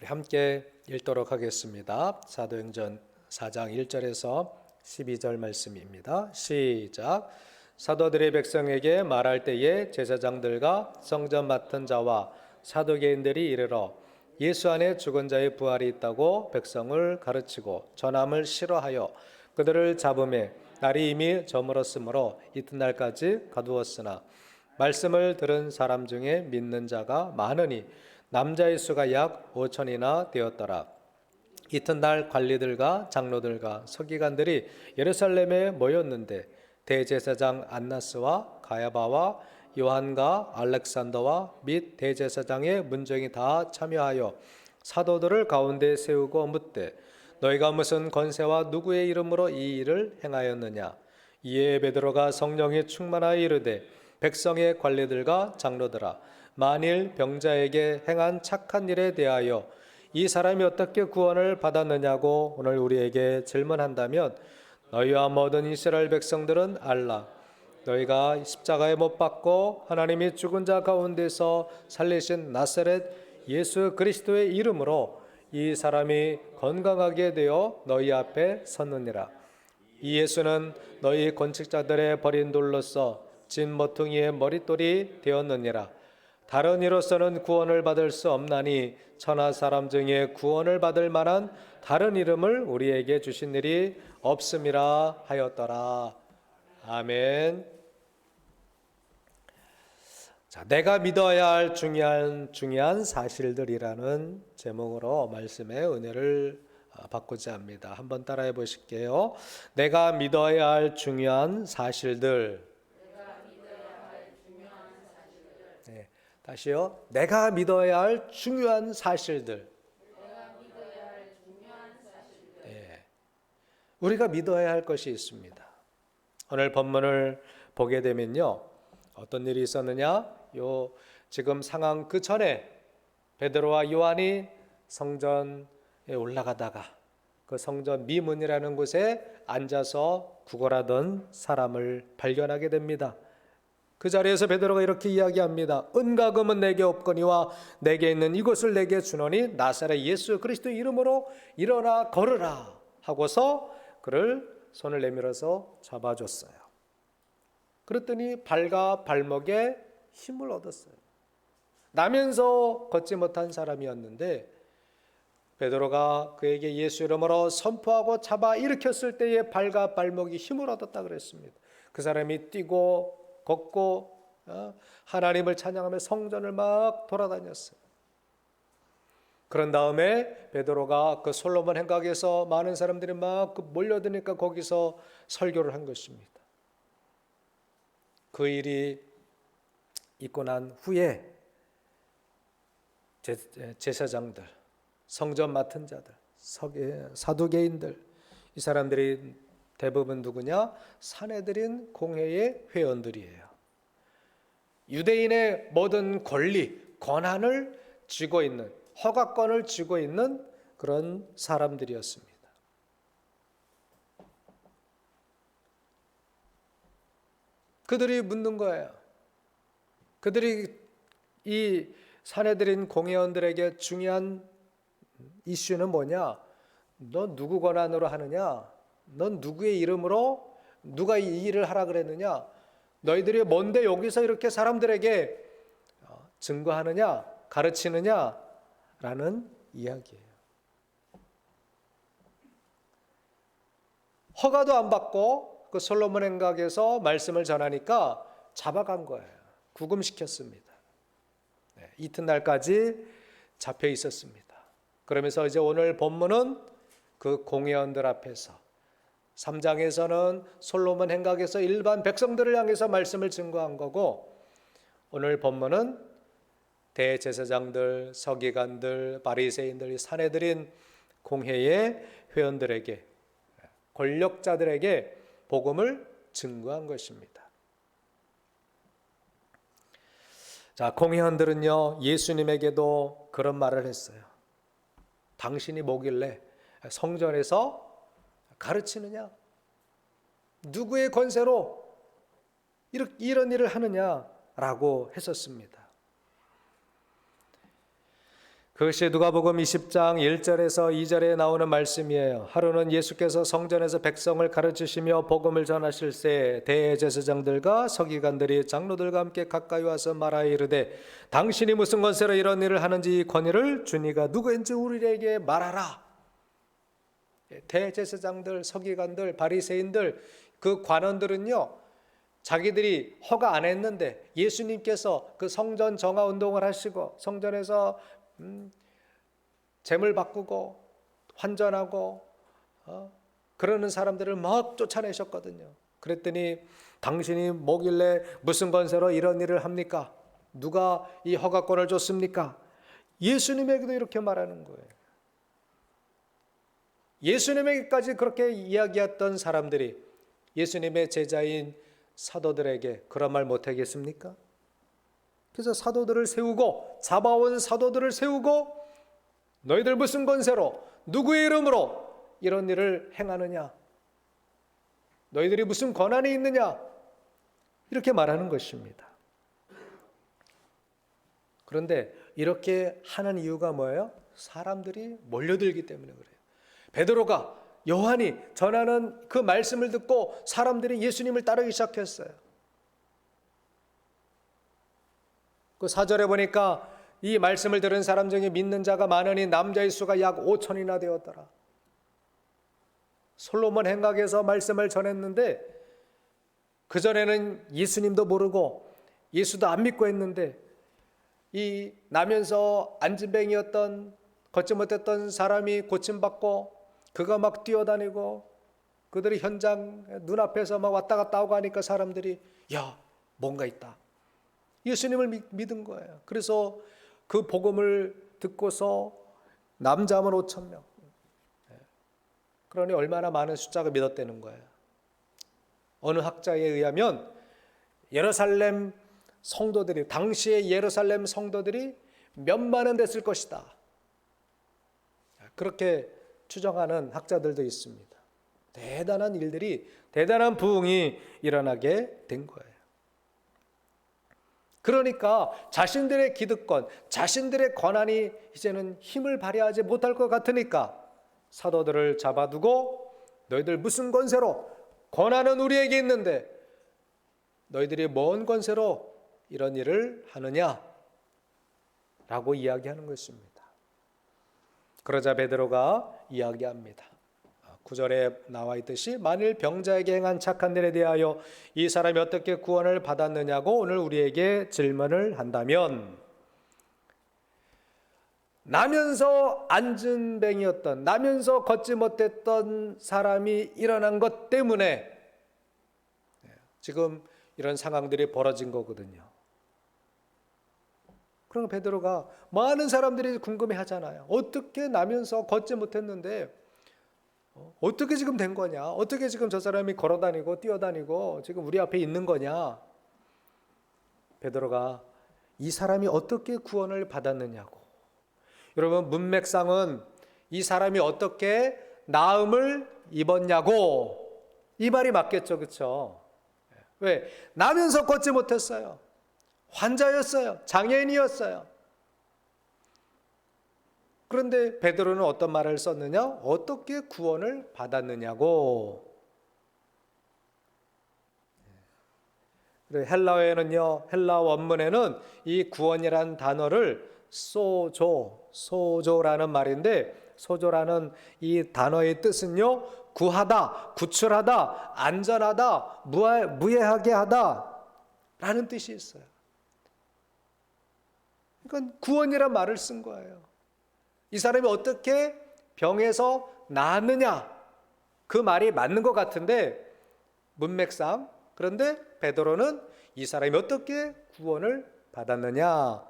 우리 함께 읽도록 하겠습니다. 사도행전 4장 1절에서 12절 말씀입니다. 시작. 사도들이 백성에게 말할 때에 제사장들과 성전 맡은 자와 사두개인들이 이르러 예수 안에 죽은 자의 부활이 있다고 백성을 가르치고 전함을 싫어하여 그들을 잡음에 날이 이미 저물었으므로 이튿날까지 가두었으나 말씀을 들은 사람 중에 믿는 자가 많으니 남자의 수가 약 5천이나 되었더라. 이튿날 관리들과 장로들과 서기관들이 예루살렘에 모였는데 대제사장 안나스와 가야바와 요한과 알렉산더와 및 대제사장의 문정이 다 참여하여 사도들을 가운데 세우고 묻되 너희가 무슨 권세와 누구의 이름으로 이 일을 행하였느냐. 이에 베드로가 성령이 충만하여 이르되 백성의 관리들과 장로들아, 만일 병자에게 행한 착한 일에 대하여 이 사람이 어떻게 구원을 받았느냐고 오늘 우리에게 질문한다면 너희와 모든 이스라엘 백성들은 알라. 너희가 십자가에 못 박고 하나님이 죽은 자 가운데서 살리신 나사렛 예수 그리스도의 이름으로 이 사람이 건강하게 되어 너희 앞에 섰느니라. 이 예수는 너희 권칙자들의 버린 돌로서 진 모퉁이의 머릿돌이 되었느니라. 다른 이로서는 구원을 받을 수 없나니 천하 사람 중에 구원을 받을 만한 다른 이름을 우리에게 주신 일이 없음이라 하였더라. 아멘. 자, 내가 믿어야 할 중요한 사실들이라는 제목으로 말씀의 은혜를 받고자 합니다. 한번 따라해 보실게요. 내가 믿어야 할 중요한 사실들. 네, 다시요. 내가 믿어야 할 중요한 사실들. 네, 우리가 믿어야 할 것이 있습니다. 오늘 본문을 보게 되면요, 어떤 일이 있었느냐? 지금 상황 그 전에 베드로와 요한이 성전에 올라가다가 그 성전 미문이라는 곳에 앉아서 구걸하던 사람을 발견하게 됩니다. 그 자리에서 베드로가 이렇게 이야기합니다. 은과 금은 내게 없거니와 내게 있는 이것을 내게 주노니 나사렛 예수 그리스도 이름으로 일어나 걸으라 하고서 그를 손을 내밀어서 잡아줬어요. 그랬더니 발과 발목에 힘을 얻었어요. 나면서 걷지 못한 사람이었는데 베드로가 그에게 예수 이름으로 선포하고 잡아 일으켰을 때에 발과 발목이 힘을 얻었다 그랬습니다. 그 사람이 뛰고 걷고 하나님을 찬양하며 성전을 막 돌아다녔어요. 그런 다음에 베드로가 그 솔로몬 행각에서 많은 사람들이 막 몰려드니까 거기서 설교를 한 것입니다. 그 일이 있고 난 후에 제사장들, 성전 맡은 자들, 사두개인들, 이 사람들이 대부분 누구냐? 산헤드린 공회의 회원들이에요. 유대인의 모든 권리, 권한을 쥐고 있는, 허가권을 쥐고 있는 그런 사람들이었습니다. 그들이 묻는 거예요. 그들이 이 산헤드린 공회원들에게 중요한 이슈는 뭐냐? 너 누구 권한으로 하느냐? 넌 누구의 이름으로 누가 이 일을 하라 그랬느냐? 너희들이 뭔데 여기서 이렇게 사람들에게 증거하느냐? 가르치느냐? 라는 이야기예요. 허가도 안 받고 그 솔로몬 행각에서 말씀을 전하니까 잡아간 거예요. 구금시켰습니다. 네, 이튿날까지 잡혀 있었습니다. 그러면서 이제 오늘 본문은 그 공회원들 앞에서 3장에서는 솔로몬 행각에서 일반 백성들을 향해서 말씀을 증거한 거고 오늘 본문은 대제사장들, 서기관들, 바리새인들, 산헤드린 공회의 회원들에게 권력자들에게 복음을 증거한 것입니다. 자, 공회원들은요 예수님에게도 그런 말을 했어요. 당신이 뭐길래 성전에서 가르치느냐? 누구의 권세로 이런 일을 하느냐라고 했었습니다. 그것이 누가복음 20장 1절에서 2절에 나오는 말씀이에요. 하루는 예수께서 성전에서 백성을 가르치시며 복음을 전하실 때 대제사장들과 서기관들이 장로들과 함께 가까이 와서 말하여 이르되 당신이 무슨 권세로 이런 일을 하는지 이 권위를 주니가 누구인지 우리에게 말하라. 대제사장들, 서기관들, 바리새인들, 그 관원들은요, 자기들이 허가 안 했는데 예수님께서 그 성전 정화 운동을 하시고 성전에서 재물 바꾸고 환전하고 그러는 사람들을 막 쫓아내셨거든요. 그랬더니 당신이 뭐길래 무슨 권세로 이런 일을 합니까? 누가 이 허가권을 줬습니까? 예수님에게도 이렇게 말하는 거예요. 예수님에게까지 그렇게 이야기했던 사람들이 예수님의 제자인 사도들에게 그런 말 못하겠습니까? 그래서 사도들을 세우고, 잡아온 사도들을 세우고, 너희들 무슨 권세로 누구의 이름으로 이런 일을 행하느냐? 너희들이 무슨 권한이 있느냐? 이렇게 말하는 것입니다. 그런데 이렇게 하는 이유가 뭐예요? 사람들이 몰려들기 때문에 그래요. 베드로가, 요한이 전하는 그 말씀을 듣고 사람들이 예수님을 따르기 시작했어요. 그 4절에 보니까 이 말씀을 들은 사람 중에 믿는 자가 많으니 남자의 수가 약 5천이나 되었더라. 솔로몬 행각에서 말씀을 전했는데 그전에는 예수님도 모르고 예수도 안 믿고 했는데 이 나면서 안진뱅이였던 걷지 못했던 사람이 고침받고 그가 막 뛰어다니고 그들이 현장 눈앞에서 막 왔다 갔다 하고 하니까 사람들이 야, 뭔가 있다. 예수님을 믿은 거예요. 그래서 그 복음을 듣고서 남자만 5천 명. 그러니 얼마나 많은 숫자가 믿었다는 거예요. 어느 학자에 의하면 예루살렘 성도들이, 당시의 예루살렘 성도들이 몇만은 됐을 것이다. 그렇게 추정하는 학자들도 있습니다. 대단한 일들이, 대단한 부흥이 일어나게 된 거예요. 그러니까 자신들의 기득권, 자신들의 권한이 이제는 힘을 발휘하지 못할 것 같으니까 사도들을 잡아두고 너희들 무슨 권세로, 권한은 우리에게 있는데 너희들이 뭔 권세로 이런 일을 하느냐? 라고 이야기하는 것입니다. 그러자 베드로가 이야기합니다. 9절에 나와 있듯이 만일 병자에게 행한 착한 일에 대하여 이 사람이 어떻게 구원을 받았느냐고 오늘 우리에게 질문을 한다면, 나면서 안진뱅이였던, 나면서 걷지 못했던 사람이 일어난 것 때문에 지금 이런 상황들이 벌어진 거거든요. 그럼 베드로가, 많은 사람들이 궁금해 하잖아요. 어떻게 나면서 걷지 못했는데 어떻게 지금 된 거냐? 어떻게 지금 저 사람이 걸어다니고 뛰어다니고 지금 우리 앞에 있는 거냐? 베드로가 이 사람이 어떻게 구원을 받았느냐고. 여러분, 문맥상은 이 사람이 어떻게 나음을 입었냐고, 이 말이 맞겠죠, 그렇죠? 왜? 나면서 걷지 못했어요. 환자였어요. 장애인이었어요. 그런데 베드로는 어떤 말을 썼느냐? 어떻게 구원을 받았느냐고. 헬라어에는요, 헬라 원문에는 이 구원이란 단어를 소조라는 말인데, 소조라는 이 단어의 뜻은요, 구하다, 구출하다, 안전하다, 무해하게 하다 라는 뜻이 있어요. 그러니까 구원이란 말을 쓴 거예요. 이 사람이 어떻게 병에서 나았느냐, 그 말이 맞는 것 같은데 문맥상, 그런데 베드로는 이 사람이 어떻게 구원을 받았느냐,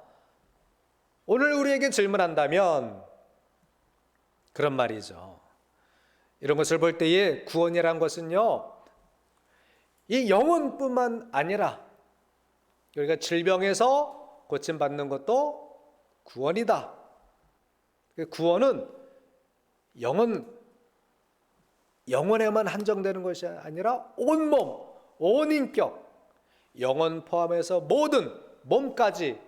오늘 우리에게 질문한다면 그런 말이죠. 이런 것을 볼 때에 구원이란 것은요, 이 영혼뿐만 아니라 우리가 질병에서 고침받는 것도 구원이다. 구원은 영혼에만 한정되는 것이 아니라 온몸, 온 인격, 영혼 포함해서 모든 몸까지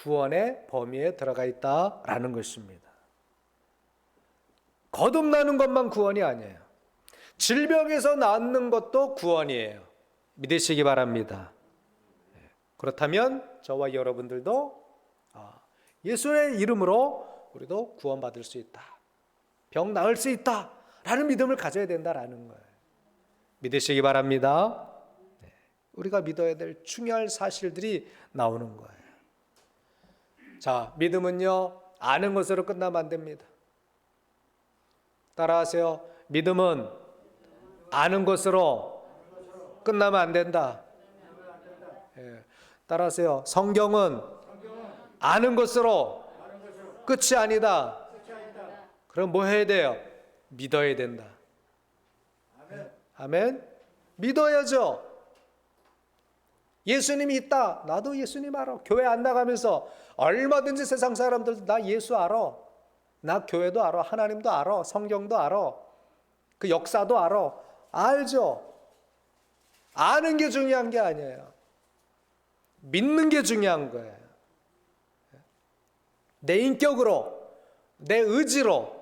구원의 범위에 들어가 있다라는 것입니다. 거듭나는 것만 구원이 아니에요. 질병에서 낫는 것도 구원이에요. 믿으시기 바랍니다. 그렇다면 저와 여러분들도 예수의 이름으로 우리도 구원받을 수 있다. 병 나을 수 있다. 라는 믿음을 가져야 된다라는 거예요. 믿으시기 바랍니다. 우리가 믿어야 될 중요한 사실들이 나오는 거예요. 자, 믿음은요, 아는 것으로 끝나면 안 됩니다. 따라하세요. 믿음은 아는 것으로 끝나면 안 된다. 따라하세요. 성경은 아는 것으로 끝이 아니다. 그럼 뭐 해야 돼요? 믿어야 된다. 아멘. 믿어야죠. 예수님이 있다. 나도 예수님 알아. 교회 안 나가면서 얼마든지 세상 사람들도 나 예수 알아. 나 교회도 알아. 하나님도 알아. 성경도 알아. 그 역사도 알아. 알죠. 아는 게 중요한 게 아니에요. 믿는 게 중요한 거예요. 내 인격으로, 내 의지로,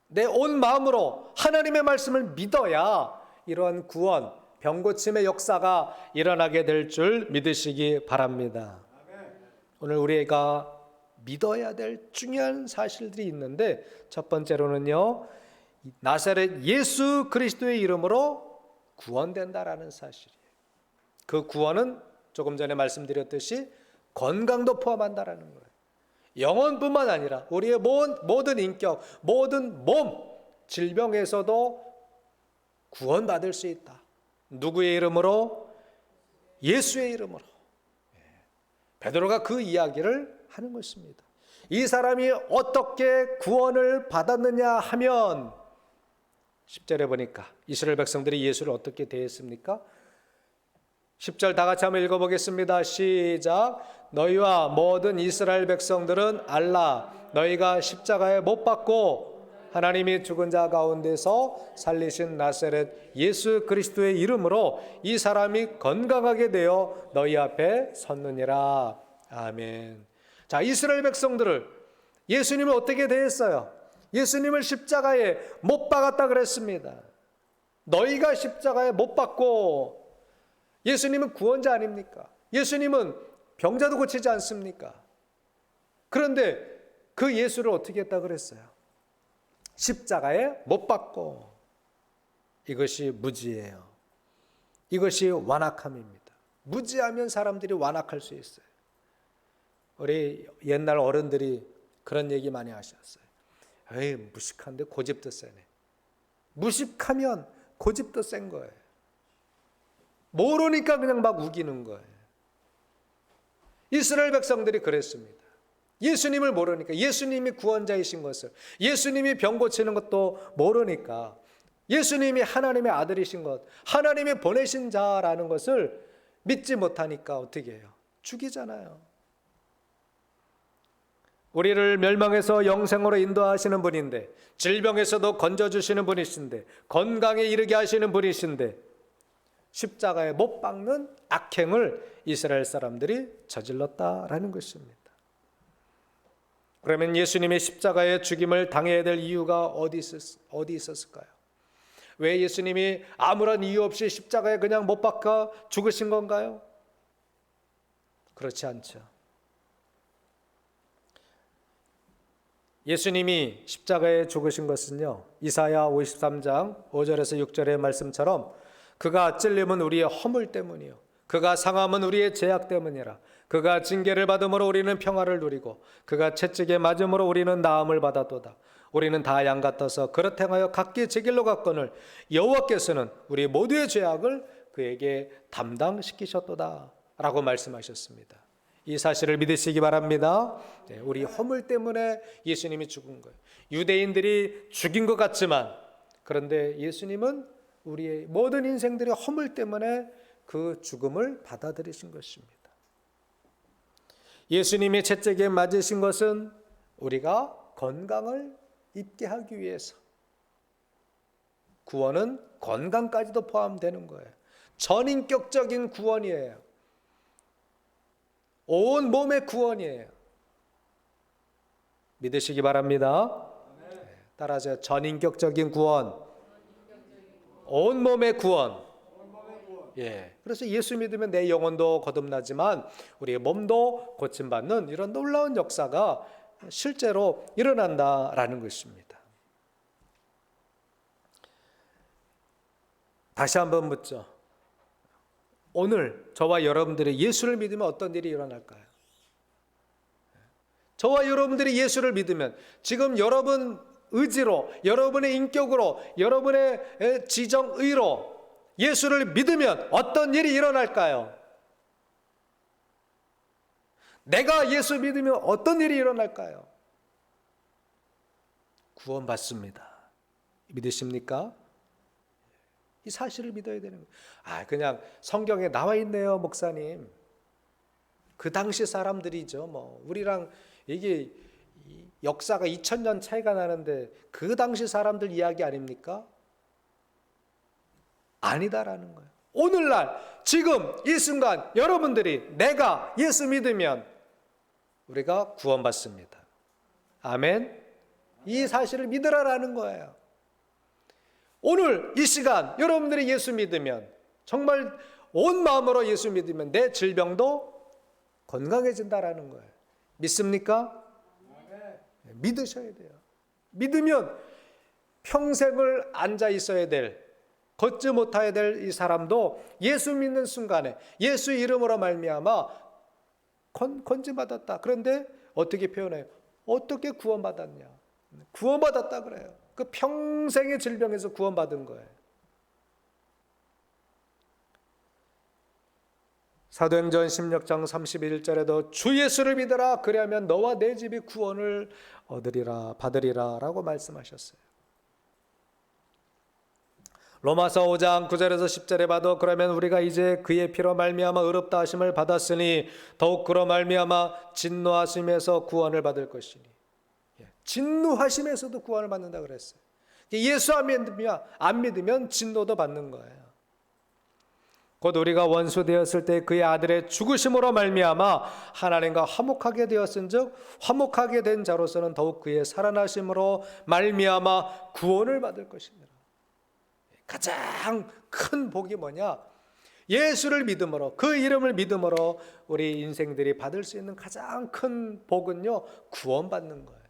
내 온 마음으로 하나님의 말씀을 믿어야 이러한 구원, 병고침의 역사가 일어나게 될 줄 믿으시기 바랍니다. 오늘 우리가 믿어야 될 중요한 사실들이 있는데, 첫 번째로는요, 나사렛 예수 그리스도의 이름으로 구원된다라는 사실이에요. 그 구원은 조금 전에 말씀드렸듯이 건강도 포함한다라는 거예요. 영혼뿐만 아니라 우리의 모든 인격, 모든 몸, 질병에서도 구원받을 수 있다. 누구의 이름으로? 예수의 이름으로. 베드로가 그 이야기를 하는 것입니다. 이 사람이 어떻게 구원을 받았느냐 하면 10절에 보니까 이스라엘 백성들이 예수를 어떻게 대했습니까? 10절 다 같이 한번 읽어보겠습니다. 시작. 너희와 모든 이스라엘 백성들은 알라. 너희가 십자가에 못 박고 하나님이 죽은 자 가운데서 살리신 나사렛 예수 그리스도의 이름으로 이 사람이 건강하게 되어 너희 앞에 섰느니라. 아멘. 자, 이스라엘 백성들을 예수님을 어떻게 대했어요? 예수님을 십자가에 못 박았다 그랬습니다. 너희가 십자가에 못 박고, 예수님은 구원자 아닙니까? 예수님은 병자도 고치지 않습니까? 그런데 그 예수를 어떻게 했다 그랬어요? 십자가에 못 박고. 이것이 무지예요. 이것이 완악함입니다. 무지하면 사람들이 완악할 수 있어요. 우리 옛날 어른들이 그런 얘기 많이 하셨어요. 에이, 무식한데 고집도 세네. 무식하면 고집도 센 거예요. 모르니까 그냥 막 우기는 거예요. 이스라엘 백성들이 그랬습니다. 예수님을 모르니까, 예수님이 구원자이신 것을, 예수님이 병 고치는 것도 모르니까, 예수님이 하나님의 아들이신 것, 하나님이 보내신 자라는 것을 믿지 못하니까 어떻게 해요? 죽이잖아요. 우리를 멸망에서 영생으로 인도하시는 분인데, 질병에서도 건져주시는 분이신데, 건강에 이르게 하시는 분이신데, 십자가에 못 박는 악행을 이스라엘 사람들이 저질렀다라는 것입니다. 그러면 예수님의 십자가의 죽임을 당해야 될 이유가 어디 있었을까요? 왜 예수님이 아무런 이유 없이 십자가에 그냥 못 박아 죽으신 건가요? 그렇지 않죠. 예수님이 십자가에 죽으신 것은요, 이사야 53장 5절에서 6절의 말씀처럼 그가 찔림은 우리의 허물 때문이요, 그가 상함은 우리의 죄악 때문이라. 그가 징계를 받음으로 우리는 평화를 누리고 그가 채찍에 맞음으로 우리는 나음을 받았도다. 우리는 다 양 같아서 그릇 행하여 각기 제 길로 갔거늘 여호와께서는 우리 모두의 죄악을 그에게 담당시키셨도다 라고 말씀하셨습니다. 이 사실을 믿으시기 바랍니다. 우리 허물 때문에 예수님이 죽은 거예요. 유대인들이 죽인 것 같지만, 그런데 예수님은 우리의 모든 인생들의 허물 때문에 그 죽음을 받아들이신 것입니다. 예수님의 채찍에 맞으신 것은 우리가 건강을 입게 하기 위해서. 구원은 건강까지도 포함되는 거예요. 전인격적인 구원이에요. 온 몸의 구원이에요. 믿으시기 바랍니다. 따라하세요. 전인격적인 구원, 온 몸의 구원. 예. 그래서 예수 믿으면 내 영혼도 거듭나지만 우리의 몸도 고침받는 이런 놀라운 역사가 실제로 일어난다라는 것입니다. 다시 한번 묻죠. 오늘 저와 여러분들이 예수를 믿으면 어떤 일이 일어날까요? 저와 여러분들이 예수를 믿으면 지금 여러분 의지로, 여러분의 인격으로, 여러분의 지정의로 예수를 믿으면 어떤 일이 일어날까요? 내가 예수 믿으면 어떤 일이 일어날까요? 구원받습니다. 믿으십니까? 이 사실을 믿어야 되는 거예요. 그냥 성경에 나와 있네요, 목사님. 그 당시 사람들이죠. 우리랑 이게 역사가 2000년 차이가 나는데 그 당시 사람들 이야기 아닙니까? 아니다라는 거예요. 오늘날 지금 이 순간 여러분들이 내가 예수 믿으면 우리가 구원받습니다. 아멘. 이 사실을 믿으라라는 거예요. 오늘 이 시간 여러분들이 예수 믿으면, 정말 온 마음으로 예수 믿으면 내 질병도 건강해진다라는 거예요. 믿습니까? 믿으셔야 돼요. 믿으면 평생을 앉아 있어야 될, 걷지 못해야 될 이 사람도 예수 믿는 순간에 예수 이름으로 말미암아 건진받았다. 그런데 어떻게 표현해요? 어떻게 구원받았냐? 구원받았다 그래요. 그 평생의 질병에서 구원받은 거예요. 사도행전 16장 31절에도 주 예수를 믿어라, 그리하면 너와 내 집이 구원을 얻으리라, 받으리라 라고 말씀하셨어요. 로마서 5장 9절에서 10절에 봐도 그러면 우리가 이제 그의 피로 말미암아 의롭다 하심을 받았으니 더욱 그로 말미암아 진노하심에서 구원을 받을 것이니. 진노하심에서도 구원을 받는다 그랬어요. 예수 안 믿으면 진노도 받는 거예요. 곧 우리가 원수 되었을 때 그의 아들의 죽으심으로 말미암아 하나님과 화목하게 되었은즉 화목하게 된 자로서는 더욱 그의 살아나심으로 말미암아 구원을 받을 것이니라. 가장 큰 복이 뭐냐? 예수를 믿음으로, 그 이름을 믿음으로 우리 인생들이 받을 수 있는 가장 큰 복은요, 구원받는 거예요.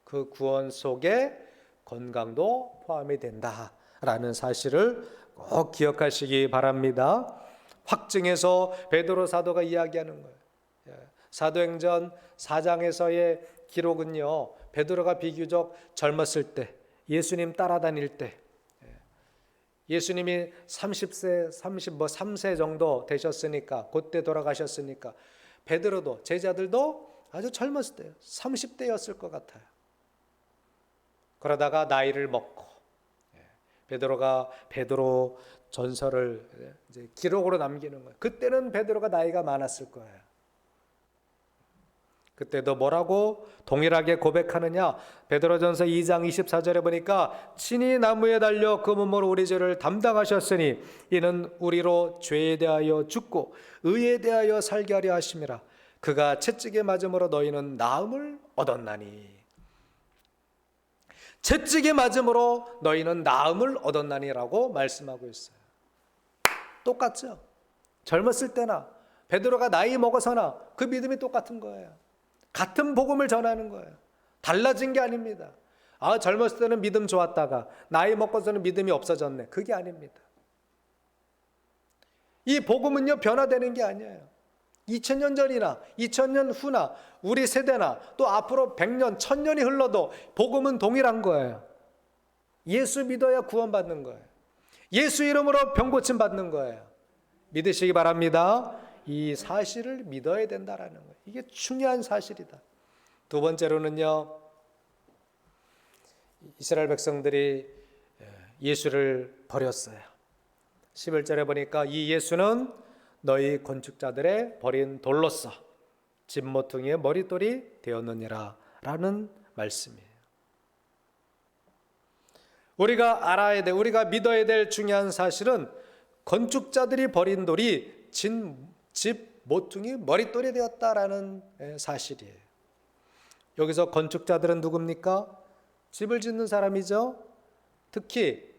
그 구원 속에 건강도 포함이 된다라는 사실을 꼭 기억하시기 바랍니다. 확증해서 베드로 사도가 이야기하는 거예요. 사도행전 4장에서의 기록은요, 베드로가 비교적 젊었을 때, 예수님 따라다닐 때, 예수님이 30세, 33세 정도 되셨으니까, 그때 돌아가셨으니까 베드로도, 제자들도 아주 젊었을 때요, 30대였을 것 같아요. 그러다가 나이를 먹고 베드로가 베드로 전설을 이제 기록으로 남기는 거예요. 그때는 베드로가 나이가 많았을 거예요. 그때도 뭐라고 동일하게 고백하느냐? 베드로전서 2장 24절에 보니까 친히 나무에 달려 그 몸으로 우리 죄를 담당하셨으니 이는 우리로 죄에 대하여 죽고 의에 대하여 살게 하려 하심이라. 그가 채찍에 맞음으로 너희는 나음을 얻었나니. 채찍에 맞음으로 너희는 나음을 얻었나니라고 말씀하고 있어요. 똑같죠? 젊었을 때나 베드로가 나이 먹어서나 그 믿음이 똑같은 거예요. 같은 복음을 전하는 거예요. 달라진 게 아닙니다. 젊었을 때는 믿음 좋았다가 나이 먹고서는 믿음이 없어졌네. 그게 아닙니다. 이 복음은요, 변화되는 게 아니에요. 2000년 전이나 2000년 후나 우리 세대나 또 앞으로 100년, 1000년이 흘러도 복음은 동일한 거예요. 예수 믿어야 구원받는 거예요. 예수 이름으로 병 고침 받는 거예요. 믿으시기 바랍니다. 이 사실을 믿어야 된다라는 거예요. 이게 중요한 사실이다. 두 번째로는요, 이스라엘 백성들이 예수를 버렸어요. 11절에 보니까 이 예수는 너희 건축자들의 버린 돌로서 집 모퉁이의 머릿돌이 되었느니라 라는 말씀이에요. 우리가 알아야 돼, 우리가 믿어야 될 중요한 사실은 건축자들이 버린 돌이 집 모퉁이 머릿돌이 되었다라는 사실이에요. 여기서 건축자들은 누굽니까? 집을 짓는 사람이죠. 특히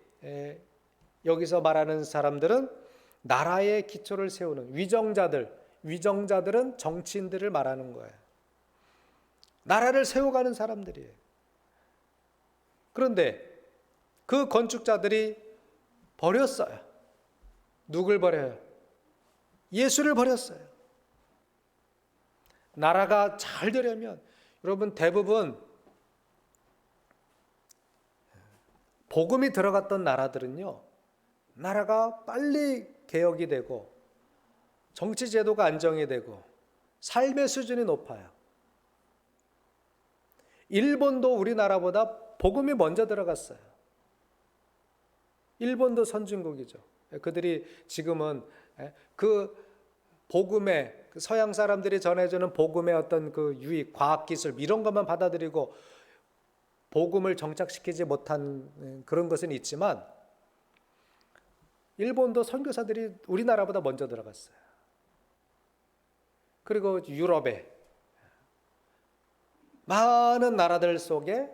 여기서 말하는 사람들은 나라의 기초를 세우는 위정자들은 정치인들을 말하는 거예요. 나라를 세워가는 사람들이에요. 그런데 그 건축자들이 버렸어요. 누굴 버려요? 예수를 버렸어요. 나라가 잘 되려면 여러분 대부분 복음이 들어갔던 나라들은요, 나라가 빨리 개혁이 되고 정치 제도가 안정이 되고 삶의 수준이 높아요. 일본도 우리나라보다 복음이 먼저 들어갔어요. 일본도 선진국이죠. 그들이 지금은 그 복음의 서양 사람들이 전해주는 복음의 어떤 그 유익, 과학기술 이런 것만 받아들이고 복음을 정착시키지 못한 그런 것은 있지만 일본도 선교사들이 우리나라보다 먼저 들어갔어요. 그리고 유럽에 많은 나라들 속에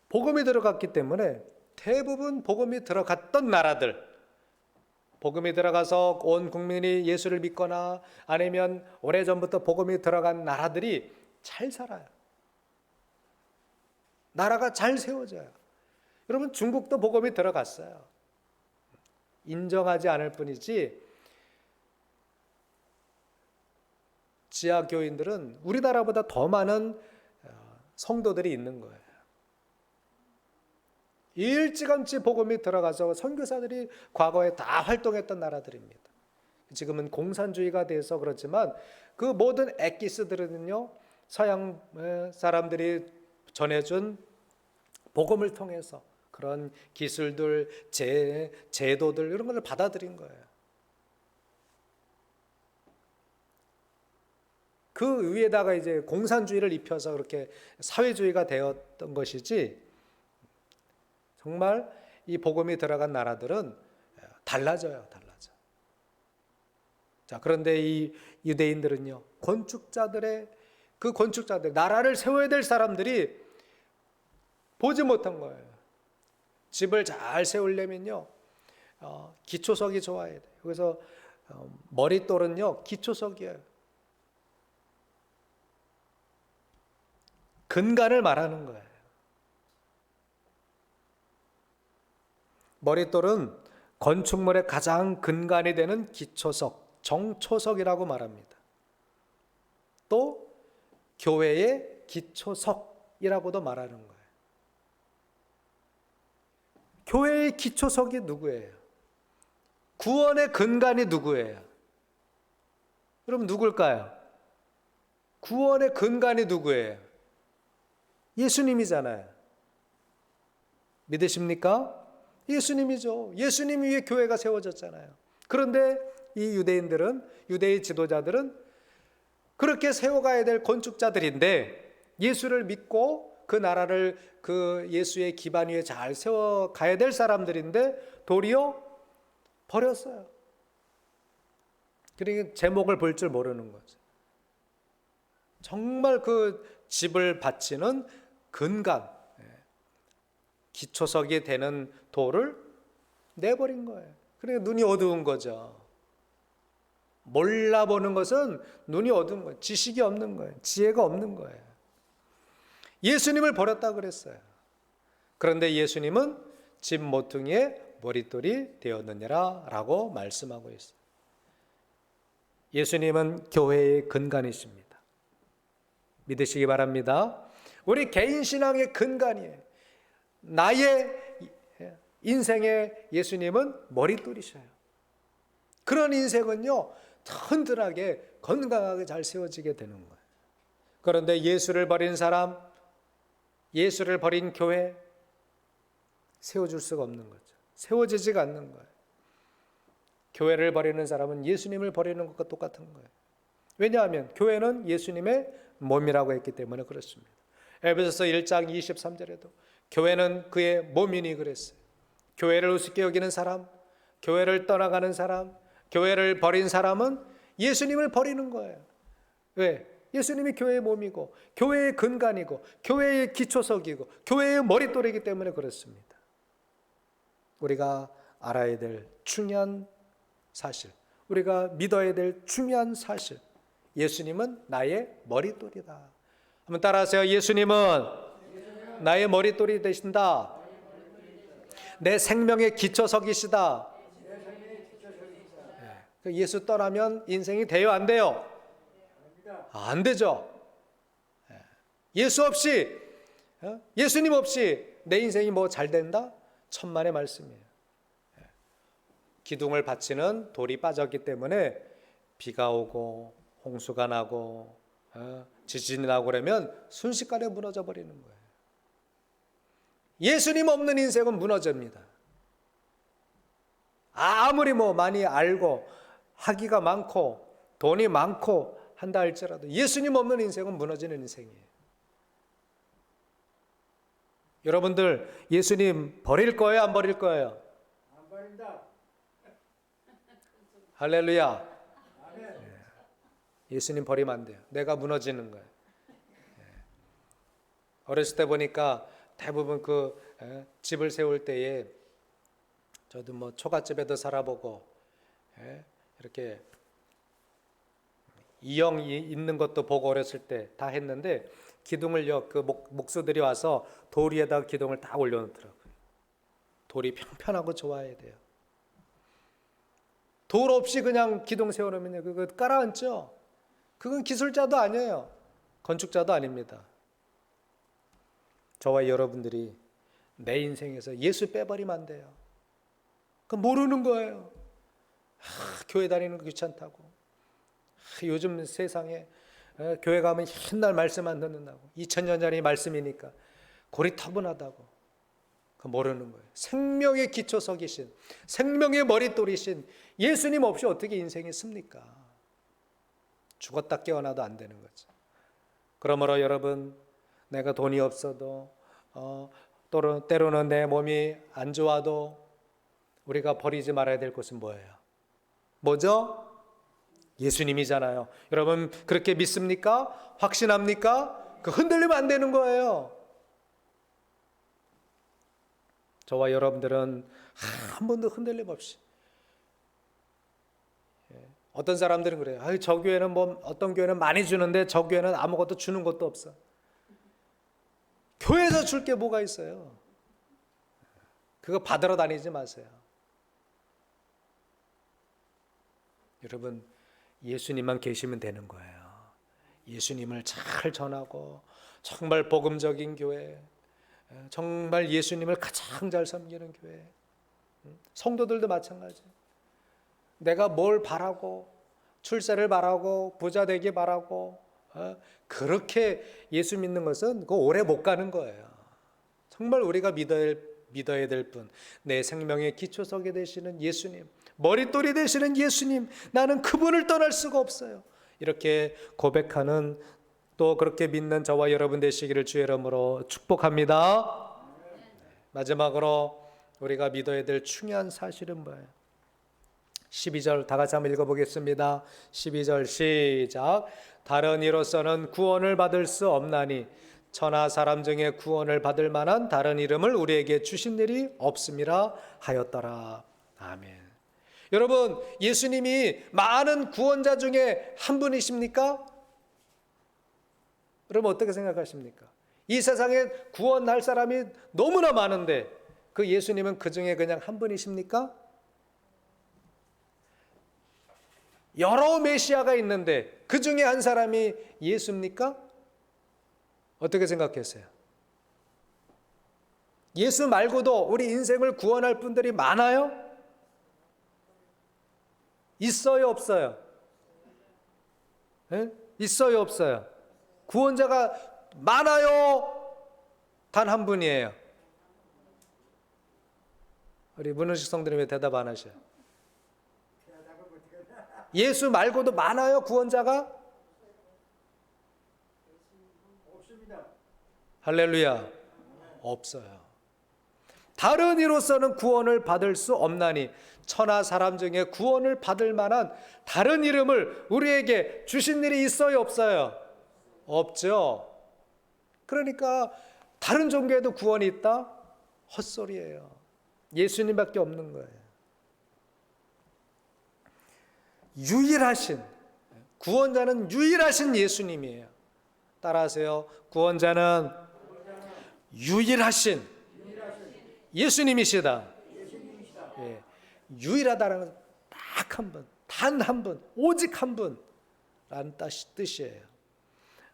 복음이 들어갔기 때문에 대부분 복음이 들어갔던 나라들, 복음이 들어가서 온 국민이 예수를 믿거나 아니면 오래전부터 복음이 들어간 나라들이 잘 살아요. 나라가 잘 세워져요. 여러분 중국도 복음이 들어갔어요. 인정하지 않을 뿐이지 지하 교인들은 우리나라보다 더 많은 성도들이 있는 거예요. 일찌감치 복음이 들어가서 선교사들이 과거에 다 활동했던 나라들입니다. 지금은 공산주의가 돼서 그렇지만 그 모든 엑기스들은요, 서양 사람들이 전해준 복음을 통해서 그런 기술들, 제도들 이런 것을 받아들인 거예요. 그 위에다가 이제 공산주의를 입혀서 그렇게 사회주의가 되었던 것이지, 정말 이 복음이 들어간 나라들은 달라져요, 달라져. 자, 그런데 이 유대인들은요, 그 건축자들, 나라를 세워야 될 사람들이 보지 못한 거예요. 집을 잘 세우려면요, 기초석이 좋아야 돼요. 그래서 머릿돌은요, 기초석이에요. 근간을 말하는 거예요. 머릿돌은 건축물의 가장 근간이 되는 기초석, 정초석이라고 말합니다. 또 교회의 기초석이라고도 말하는 거예요. 교회의 기초석이 누구예요? 구원의 근간이 누구예요? 여러분 누굴까요? 구원의 근간이 누구예요? 예수님이잖아요. 믿으십니까? 예수님이죠. 예수님 위에 교회가 세워졌잖아요. 그런데 이 유대의 지도자들은 그렇게 세워가야 될 건축자들인데 예수를 믿고 그 나라를 그 예수의 기반 위에 잘 세워가야 될 사람들인데 도리어 버렸어요. 그러니까 제목을 볼 줄 모르는 거죠. 정말 그 집을 바치는 근간, 기초석이 되는 돌을 내버린 거예요. 그러니까 눈이 어두운 거죠. 몰라보는 것은 눈이 어두운 거예요. 지식이 없는 거예요. 지혜가 없는 거예요. 예수님을 버렸다 그랬어요. 그런데 예수님은 집 모퉁이의 머릿돌이 되었느니라 라고 말씀하고 있어요. 예수님은 교회의 근간이십니다. 믿으시기 바랍니다. 우리 개인 신앙의 근간이에요. 나의 인생의 예수님은 머릿돌이셔요. 그런 인생은요, 튼튼하게 건강하게 잘 세워지게 되는 거예요. 그런데 예수를 버린 사람, 예수를 버린 교회 세워줄 수가 없는 거죠. 세워지지가 않는 거예요. 교회를 버리는 사람은 예수님을 버리는 것과 똑같은 거예요. 왜냐하면 교회는 예수님의 몸이라고 했기 때문에 그렇습니다. 에베소서 1장 23절에도 교회는 그의 몸이니 그랬어요. 교회를 우습게 여기는 사람, 교회를 떠나가는 사람, 교회를 버린 사람은 예수님을 버리는 거예요. 왜? 예수님이 교회의 몸이고 교회의 근간이고 교회의 기초석이고 교회의 머릿돌이기 때문에 그렇습니다. 우리가 알아야 될 중요한 사실, 우리가 믿어야 될 중요한 사실, 예수님은 나의 머릿돌이다. 한번 따라하세요. 예수님은 나의 머릿돌이 되신다. 내 생명의 기초석이시다. 예수 떠나면 인생이 돼요, 안 돼요? 안 되죠. 예수 없이, 예수님 없이 내 인생이 뭐 잘 된다? 천만의 말씀이에요. 기둥을 받치는 돌이 빠졌기 때문에 비가 오고 홍수가 나고 지진이 나고 그러면 순식간에 무너져 버리는 거예요. 예수님 없는 인생은 무너집니다. 아무리 뭐 많이 알고 학위가 많고 돈이 많고 한다 할지라도 예수님 없는 인생은 무너지는 인생이에요. 여러분들 예수님 버릴 거예요, 안 버릴 거예요? 안 버린다. 할렐루야. 예수님 버리면 안 돼요. 내가 무너지는 거예요. 어렸을 때 보니까 대부분 집을 세울 때에 저도 뭐 초가집에도 살아보고 이렇게 이형이 있는 것도 보고 어렸을 때 다 했는데 기둥을요 그 목수들이 와서 돌 위에다가 기둥을 다 올려놓더라고요. 돌이 평평하고 좋아야 돼요. 돌 없이 그냥 기둥 세워놓으면 그거 깔아앉죠. 그건 기술자도 아니에요. 건축자도 아닙니다. 저와 여러분들이 내 인생에서 예수 빼버리면 안 돼요. 그 모르는 거예요. 교회 다니는 거 귀찮다고. 요즘 세상에 교회 가면 옛날 말씀 안 듣는다고. 2000년 전의 말씀이니까 고리타분하다고. 그 모르는 거예요. 생명의 기초석이신, 생명의 머릿돌이신 예수님 없이 어떻게 인생이 습니까? 죽었다 깨어나도 안 되는 거죠. 그러므로 여러분, 내가 돈이 없어도 때로는 내 몸이 안 좋아도 우리가 버리지 말아야 될 것은 뭐예요? 뭐죠? 예수님이잖아요. 여러분 그렇게 믿습니까? 확신합니까? 그 흔들리면 안 되는 거예요. 저와 여러분들은 한 번도 흔들림 없이. 어떤 사람들은 그래요. 저 교회는 뭐 어떤 교회는 많이 주는데 저 교회는 아무것도 주는 것도 없어. 교회에서 줄 게 뭐가 있어요? 그거 받으러 다니지 마세요. 여러분 예수님만 계시면 되는 거예요. 예수님을 잘 전하고 정말 복음적인 교회, 정말 예수님을 가장 잘 섬기는 교회. 성도들도 마찬가지. 내가 뭘 바라고 출세를 바라고 부자 되기 바라고 그렇게 예수 믿는 것은 그거 오래 못 가는 거예요. 정말 우리가 믿어야 될 분, 내 생명의 기초석이 되시는 예수님, 머릿돌이 되시는 예수님, 나는 그분을 떠날 수가 없어요. 이렇게 고백하는, 또 그렇게 믿는 저와 여러분 되시기를 주의 이름으로 축복합니다. 마지막으로 우리가 믿어야 될 중요한 사실은 뭐예요? 12절 다 같이 한번 읽어보겠습니다. 12절 시작. 다른 이로서는 구원을 받을 수 없나니 천하 사람 중에 구원을 받을 만한 다른 이름을 우리에게 주신 일이 없음이라 하였더라. 아멘. 여러분 예수님이 많은 구원자 중에 한 분이십니까? 여러분 어떻게 생각하십니까? 이 세상에 구원할 사람이 너무나 많은데 그 예수님은 그 중에 그냥 한 분이십니까? 여러 메시아가 있는데 그 중에 한 사람이 예수입니까? 어떻게 생각하세요? 예수 말고도 우리 인생을 구원할 분들이 많아요? 있어요, 없어요? 네? 있어요, 없어요? 구원자가 많아요? 단 한 분이에요. 우리 문은식 성도님 왜 대답 안 하셔요? 예수 말고도 많아요, 구원자가? 없습니다. 할렐루야. 없어요. 다른 이로서는 구원을 받을 수 없나니 천하 사람 중에 구원을 받을 만한 다른 이름을 우리에게 주신 일이 있어요, 없어요? 없죠. 그러니까 다른 종교에도 구원이 있다? 헛소리예요. 예수님밖에 없는 거예요. 유일하신 구원자는 유일하신 예수님이에요. 따라하세요. 구원자는 유일하신 예수님이시다. 예. 유일하다는 것은 딱 한 분, 단 한 분, 오직 한 분라는 뜻이에요.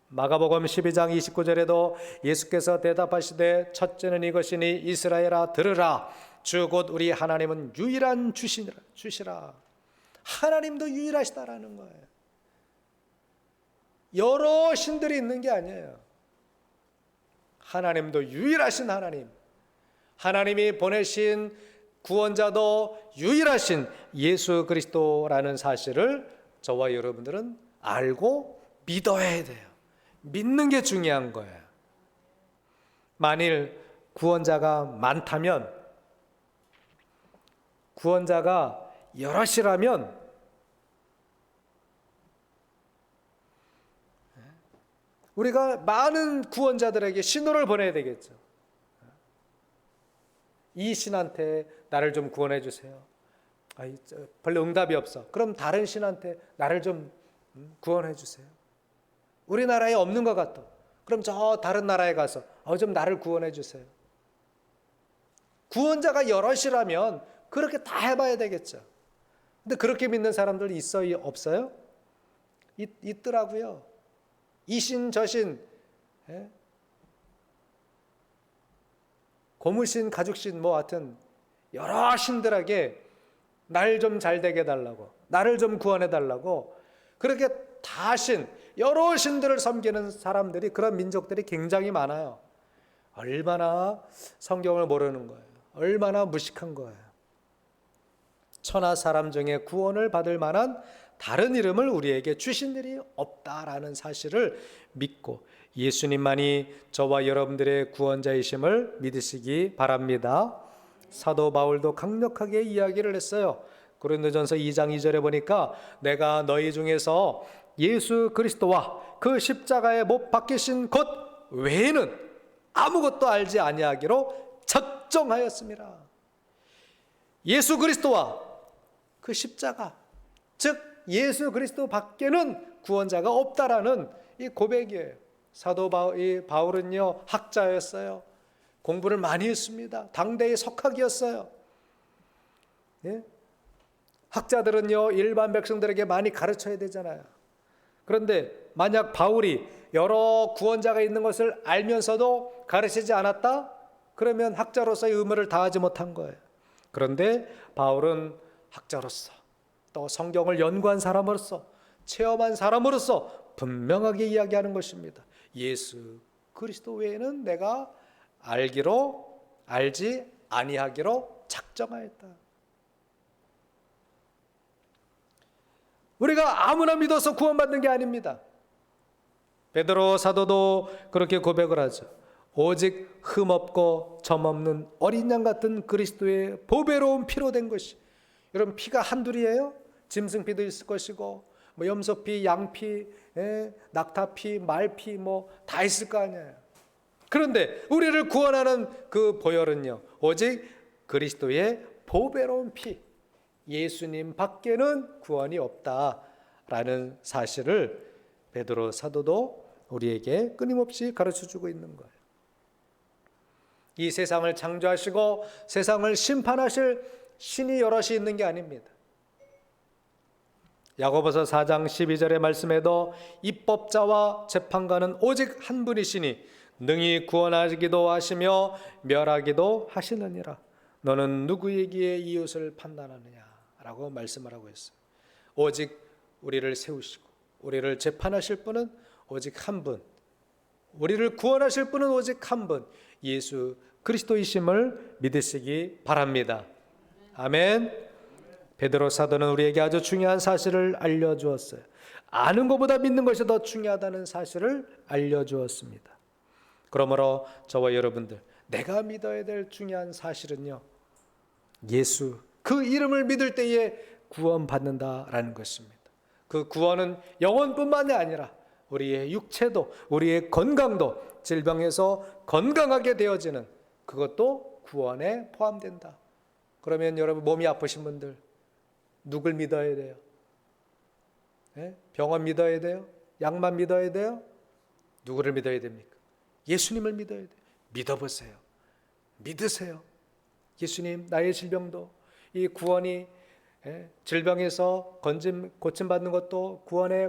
마가복음 12장 29절에도 예수께서 대답하시되 첫째는 이것이니 이스라엘아 들으라 주 곧 우리 하나님은 유일한 주시라. 하나님도 유일하시다라는 거예요. 여러 신들이 있는 게 아니에요. 하나님도 유일하신 하나님, 하나님이 보내신 구원자도 유일하신 예수 그리스도라는 사실을 저와 여러분들은 알고 믿어야 돼요. 믿는 게 중요한 거예요. 만일 구원자가 많다면, 구원자가 여럿이라면 우리가 많은 구원자들에게 신호를 보내야 되겠죠. 이 신한테 나를 좀 구원해 주세요. 별로 응답이 없어. 그럼 다른 신한테 나를 좀 구원해 주세요. 우리나라에 없는 것 같아. 그럼 저 다른 나라에 가서 좀 나를 구원해 주세요. 구원자가 여럿이라면 그렇게 다 해봐야 되겠죠. 근데 그렇게 믿는 사람들 있어요, 없어요? 있더라고요. 이신 저신, 고무신, 가죽신 뭐 하여튼 여러 신들에게 날 좀 잘 되게 해달라고, 나를 좀 구원해 달라고 그렇게 다신 여러 신들을 섬기는 사람들이, 그런 민족들이 굉장히 많아요. 얼마나 성경을 모르는 거예요. 얼마나 무식한 거예요. 천하 사람 중에 구원을 받을 만한 다른 이름을 우리에게 주신 일이 없다라는 사실을 믿고 예수님만이 저와 여러분들의 구원자이심을 믿으시기 바랍니다. 사도 바울도 강력하게 이야기를 했어요. 고린도전서 2장 2절에 보니까 내가 너희 중에서 예수 그리스도와 그 십자가에 못 박히신 것 외에는 아무것도 알지 아니하기로 작정하였습니다. 예수 그리스도와 그 십자가, 즉 예수 그리스도 밖에는 구원자가 없다라는 이 고백이에요. 사도 바울은요 학자였어요. 공부를 많이 했습니다. 당대의 석학이었어요. 예? 학자들은요 일반 백성들에게 많이 가르쳐야 되잖아요. 그런데 만약 바울이 여러 구원자가 있는 것을 알면서도 가르치지 않았다? 그러면 학자로서의 의무를 다하지 못한 거예요. 그런데 바울은 학자로서 또 성경을 연구한 사람으로서 체험한 사람으로서 분명하게 이야기하는 것입니다. 예수 그리스도 외에는 내가 알지 아니하기로 작정하였다. 우리가 아무나 믿어서 구원받는 게 아닙니다. 베드로 사도도 그렇게 고백을 하죠. 오직 흠없고 점없는 어린 양 같은 그리스도의 보배로운 피로 된 것이. 여러분 피가 한둘이에요? 짐승피도 있을 것이고 뭐 염소피, 양피, 낙타피, 말피 뭐 다 있을 거 아니에요. 그런데 우리를 구원하는 그 보혈은요 오직 그리스도의 보배로운 피, 예수님 밖에는 구원이 없다라는 사실을 베드로 사도도 우리에게 끊임없이 가르쳐주고 있는 거예요. 이 세상을 창조하시고 세상을 심판하실 신이 여럿이 있는 게 아닙니다. 야고보서 4장 12절의 말씀에도 입법자와 재판관은 오직 한 분이시니 능히 구원하기도 하시며 멸하기도 하시느니라. 너는 누구에게 이웃을 판단하느냐라고 말씀을 하고 있어요. 오직 우리를 세우시고 우리를 재판하실 분은 오직 한 분, 우리를 구원하실 분은 오직 한 분, 예수 그리스도이심을 믿으시기 바랍니다. 아멘. 베드로 사도는 우리에게 아주 중요한 사실을 알려주었어요. 아는 것보다 믿는 것이 더 중요하다는 사실을 알려주었습니다. 그러므로 저와 여러분들 내가 믿어야 될 중요한 사실은요, 예수 그 이름을 믿을 때에 구원받는다라는 것입니다. 그 구원은 영혼뿐만이 아니라 우리의 육체도, 우리의 건강도, 질병에서 건강하게 되어지는 그것도 구원에 포함된다. 그러면 여러분, 몸이 아프신 분들 누굴 믿어야 돼요? 병원 믿어야 돼요? 약만 믿어야 돼요? 누구를 믿어야 됩니까? 예수님을 믿어야 돼요. 믿어보세요. 믿으세요. 예수님, 나의 질병도, 이 구원이, 질병에서 고침받는 것도 구원에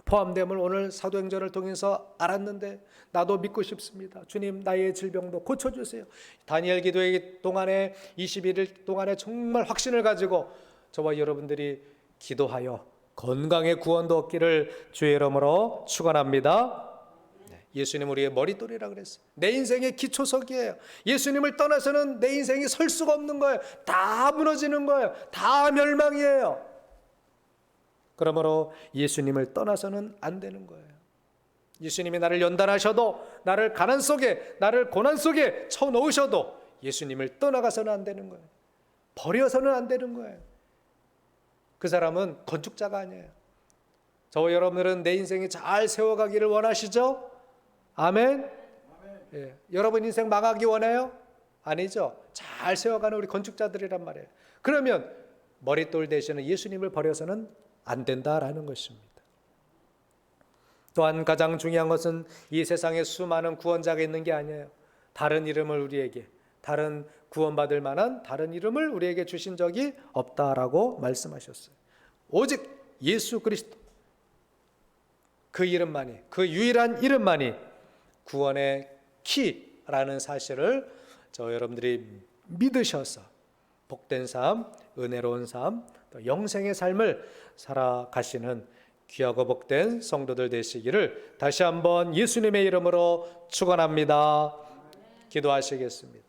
포함됨을 오늘 사도행전을 통해서 알았는데 나도 믿고 싶습니다. 주님, 나의 질병도 고쳐주세요. 다니엘 기도회 동안에 21일 동안에 정말 확신을 가지고 저와 여러분들이 기도하여 건강의 구원도 얻기를 주의 이름으로 축원합니다. 예수님 우리의 머릿돌이라 그랬어요. 내 인생의 기초석이에요. 예수님을 떠나서는 내 인생이 설 수가 없는 거예요. 다 무너지는 거예요. 다 멸망이에요. 그러므로 예수님을 떠나서는 안 되는 거예요. 예수님이 나를 연단하셔도, 나를 가난 속에, 나를 고난 속에 쳐놓으셔도 예수님을 떠나가서는 안 되는 거예요. 버려서는 안 되는 거예요. 그 사람은 건축자가 아니에요. 저와 여러분들은 내 인생이 잘 세워가기를 원하시죠? 아멘? 예. 여러분 인생 망하기 원해요? 아니죠. 잘 세워가는 우리 건축자들이란 말이에요. 그러면 머릿돌 대신에 예수님을 버려서는 안 된다라는 것입니다. 또한 가장 중요한 것은 이 세상에 수많은 구원자가 있는 게 아니에요. 다른 이름을 우리에게, 다른 구원받을 만한 다른 이름을 우리에게 주신 적이 없다라고 말씀하셨어요. 오직 예수 그리스도, 그 이름만이, 그 유일한 이름만이 구원의 키라는 사실을 저 여러분들이 믿으셔서 복된 삶, 은혜로운 삶, 또 영생의 삶을 살아가시는 귀하고 복된 성도들 되시기를 다시 한번 예수님의 이름으로 축원합니다. 기도하시겠습니다.